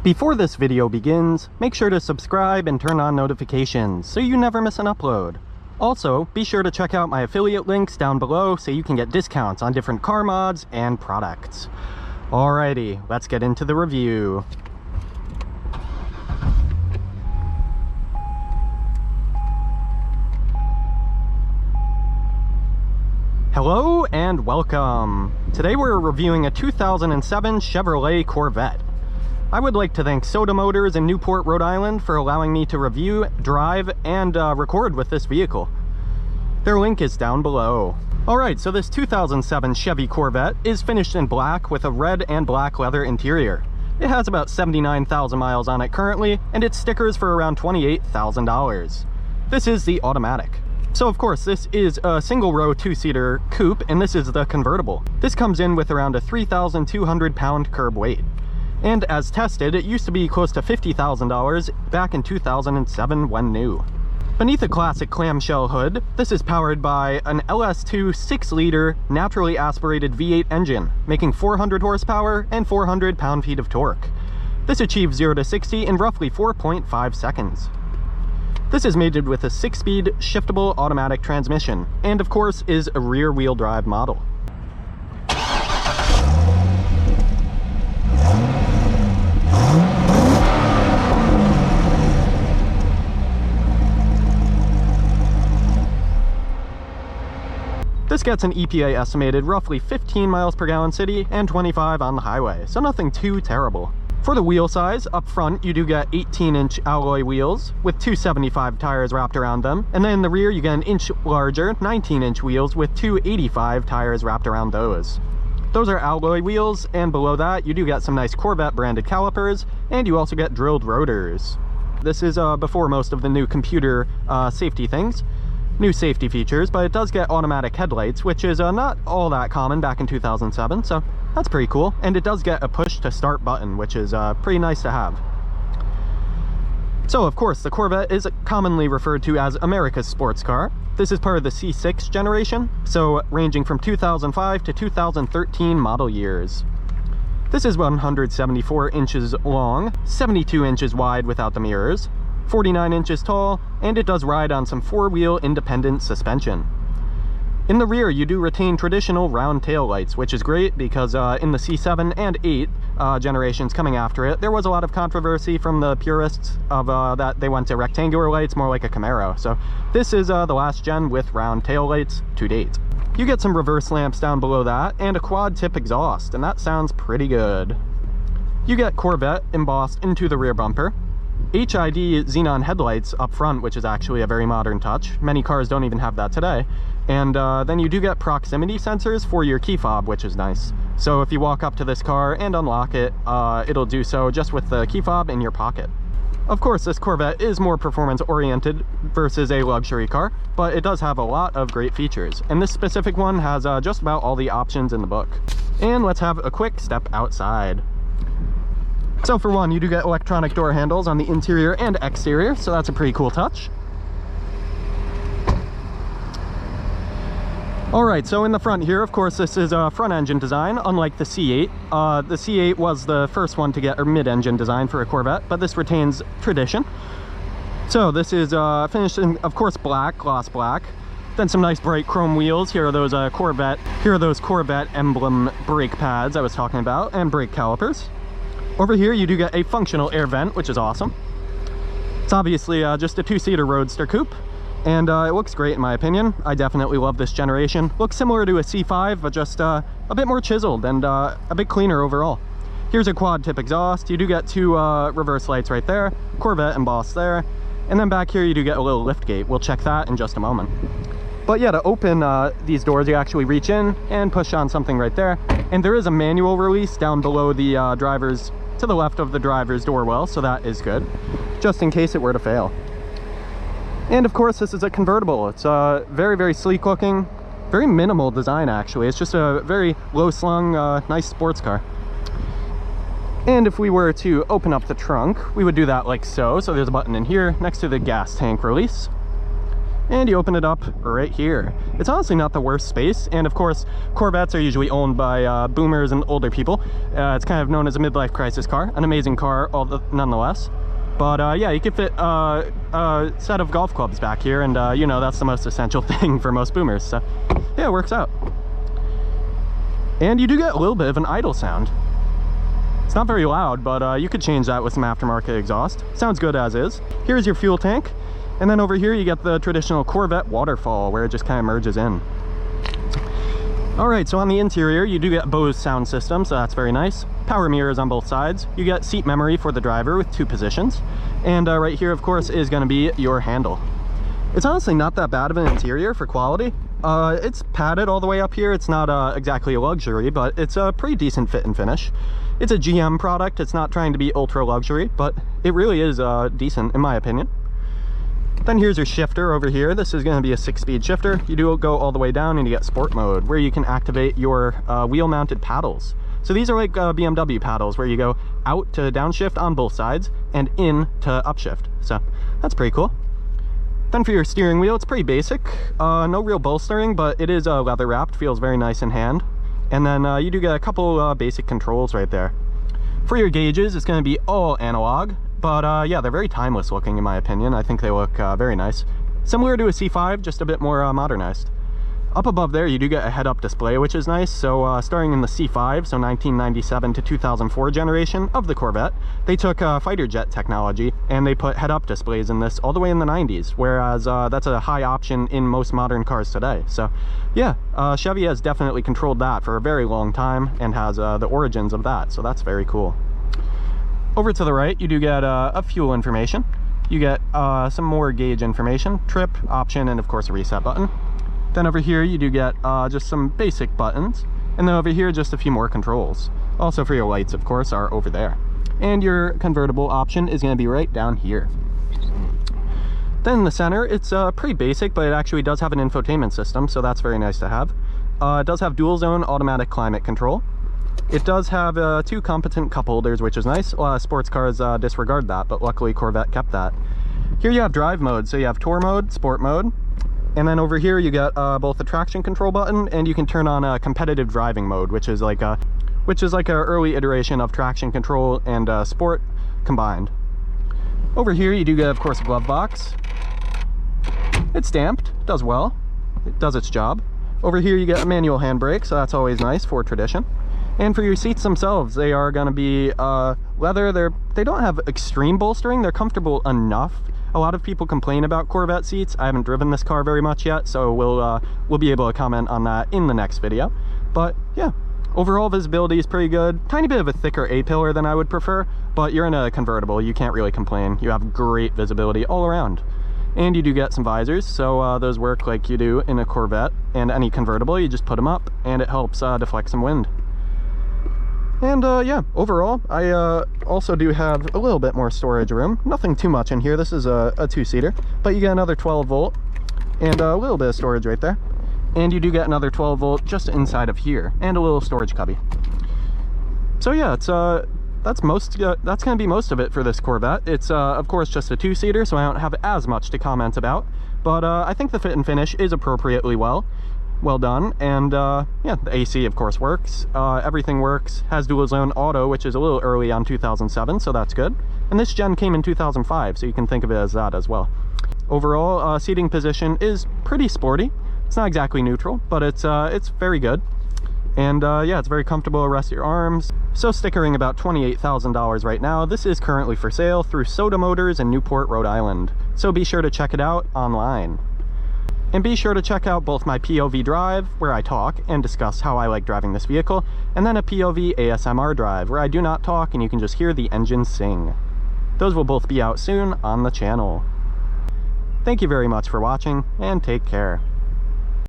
Before this video begins, make sure to subscribe and turn on notifications so you never miss an upload. Also, be sure to check out my affiliate links down below so you can get discounts on different car mods and products. Alrighty, let's get into the review. Hello and welcome. Today we're reviewing a 2007 Chevrolet Corvette. I would like to thank Soda Motors in Newport, Rhode Island for allowing me to review, drive, and record with this vehicle. Their link is down below. Alright, so this 2007 Chevy Corvette is finished in black with a red and black leather interior. It has about 79,000 miles on it currently, and its stickers for around $28,000. This is the automatic. So of course, this is a single row two-seater coupe, and this is the convertible. This comes in with around a 3,200 pound curb weight. And as tested, it used to be close to $50,000 back in 2007 when new. Beneath a classic clamshell hood, this is powered by an LS2 6-liter naturally aspirated V8 engine, making 400 horsepower and 400 pound-feet of torque. This achieves 0 to 60 in roughly 4.5 seconds. This is mated with a 6-speed shiftable automatic transmission, and of course is a rear-wheel drive model. This gets an EPA estimated roughly 15 miles per gallon city and 25 on the highway, so nothing too terrible. For the wheel size, up front you do get 18-inch alloy wheels with 275 tires wrapped around them, and then in the rear you get an inch larger 19-inch wheels with 285 tires wrapped around those. Those are alloy wheels, and below that you do get some nice Corvette branded calipers, and you also get drilled rotors. This is before most of the new computer safety things. New safety features, but it does get automatic headlights, which is not all that common back in 2007, so that's pretty cool. And it does get a push to start button, which is pretty nice to have. So of course, the Corvette is commonly referred to as America's sports car. This is part of the C6 generation, so ranging from 2005 to 2013 model years. This is 174 inches long, 72 inches wide without the mirrors, 49 inches tall, and it does ride on some four-wheel independent suspension. In the rear, you do retain traditional round tail lights, which is great because in the C7 and 8 generations coming after it, there was a lot of controversy from the purists of that they went to rectangular lights, more like a Camaro. So this is the last gen with round tail lights to date. You get some reverse lamps down below that, and a quad tip exhaust, and that sounds pretty good. You get Corvette embossed into the rear bumper. HID xenon headlights up front, which is actually a very modern touch. Many cars don't even have that today. And then you do get proximity sensors for your key fob, which is nice. So if you walk up to this car and unlock it, it'll do so just with the key fob in your pocket. Of course, this Corvette is more performance oriented versus a luxury car, but it does have a lot of great features. And this specific one has just about all the options in the book. And let's have a quick step outside. So for one, you do get electronic door handles on the interior and exterior, so that's a pretty cool touch. Alright, so in the front here, of course, this is a front engine design, unlike the C8. The C8 was the first one to get a mid-engine design for a Corvette, but this retains tradition. So this is finished in, of course, black, gloss black. Then some nice bright chrome wheels. Here are those Corvette emblem brake pads I was talking about, and brake calipers. Over here you do get a functional air vent, which is awesome. It's obviously just a two-seater roadster coupe, and it looks great in my opinion. I definitely love this generation. Looks similar to a C5, but just a bit more chiseled and a bit cleaner overall. Here's a quad tip exhaust. You do get two reverse lights right there, Corvette embossed there, and then back here you do get a little lift gate. We'll check that in just a moment. But yeah, to open these doors, you actually reach in and push on something right there, and there is a manual release down below the to the left of the driver's door well, so that is good, just in case it were to fail. And of course, this is a convertible. It's very, very sleek looking, very minimal design actually. It's just a very low slung, nice sports car. And if we were to open up the trunk, we would do that like so. So there's a button in here next to the gas tank release. and you open it up right here. It's honestly not the worst space, and of course Corvettes are usually owned by boomers and older people. It's kind of known as a midlife crisis car, an amazing car nonetheless. But yeah, you could fit a set of golf clubs back here, and you know, that's the most essential thing for most boomers, so yeah, it works out. And you do get a little bit of an idle sound. It's not very loud, but you could change that with some aftermarket exhaust. Sounds good as is. Here's your fuel tank. And then over here you get the traditional Corvette waterfall, where it just kind of merges in. Alright, so on the interior you do get Bose sound system, so that's very nice. Power mirrors on both sides. You get seat memory for the driver with 2 positions. And right here, of course, is going to be your handle. It's honestly not that bad of an interior for quality. It's padded all the way up here. It's not exactly a luxury, but it's a pretty decent fit and finish. It's a GM product. It's not trying to be ultra luxury, but it really is decent in my opinion. Then here's your shifter over here. This is going to be a 6-speed shifter. You do go all the way down and you get sport mode, where you can activate your wheel mounted paddles. So these are like BMW paddles, where you go out to downshift on both sides and in to upshift. So that's pretty cool. Then for your steering wheel, it's pretty basic. No real bolstering, but it is leather wrapped, feels very nice in hand. And then you do get a couple basic controls right there. For your gauges, it's going to be all analog. But yeah, they're very timeless looking in my opinion. I think they look very nice. Similar to a C5, just a bit more modernized. Up above there, you do get a head-up display, which is nice. So starting in the C5, so 1997 to 2004 generation of the Corvette, they took fighter jet technology and they put head-up displays in this all the way in the 90s, whereas that's a high option in most modern cars today. So yeah, Chevy has definitely controlled that for a very long time and has the origins of that, so that's very cool. Over to the right, you do get a fuel information. You get some more gauge information, trip, option, and of course a reset button. Then over here, you do get just some basic buttons. And then over here, just a few more controls. Also for your lights, of course, are over there. And your convertible option is going to be right down here. Then in the center, it's pretty basic, but it actually does have an infotainment system, so that's very nice to have. It does have dual zone automatic climate control. It does have 2 competent cup holders, which is nice. A lot of sports cars disregard that, but luckily Corvette kept that. Here you have drive mode, so you have tour mode, sport mode, and then over here you get both the traction control button, and you can turn on competitive driving mode, which is like a early iteration of traction control and sport combined. Over here you do get, of course, a glove box. It's stamped, does well, it does its job. Over here you get a manual handbrake, so that's always nice for tradition. And for your seats themselves, they are going to be leather. They don't have extreme bolstering. They're comfortable enough. A lot of people complain about Corvette seats. I haven't driven this car very much yet, so we'll be able to comment on that in the next video. But yeah, overall visibility is pretty good. Tiny bit of a thicker A-pillar than I would prefer, but you're in a convertible. You can't really complain. You have great visibility all around. And you do get some visors, so those work like you do in a Corvette and any convertible. You just put them up, and it helps deflect some wind. And yeah, overall, I also do have a little bit more storage room. Nothing too much in here. This is a 2-seater, but you get another 12 volt and a little bit of storage right there. And you do get another 12 volt just inside of here, and a little storage cubby. So yeah, it's that's gonna be most of it for this Corvette. It's of course just a 2-seater, so I don't have as much to comment about, but I think the fit and finish is appropriately well done. And yeah, the AC of course works, everything works, has dual zone auto, which is a little early on 2007, so that's good. And this gen came in 2005, so you can think of it as that as well. Overall, seating position is pretty sporty. It's not exactly neutral, but it's very good. And yeah, it's very comfortable to rest your arms. So stickering about $28,000 right now. This is currently for sale through Soda Motors in Newport, Rhode Island. So be sure to check it out online. And be sure to check out both my POV drive, where I talk and discuss how I like driving this vehicle, and then a POV ASMR drive, where I do not talk and you can just hear the engine sing. Those will both be out soon on the channel. Thank you very much for watching, and take care.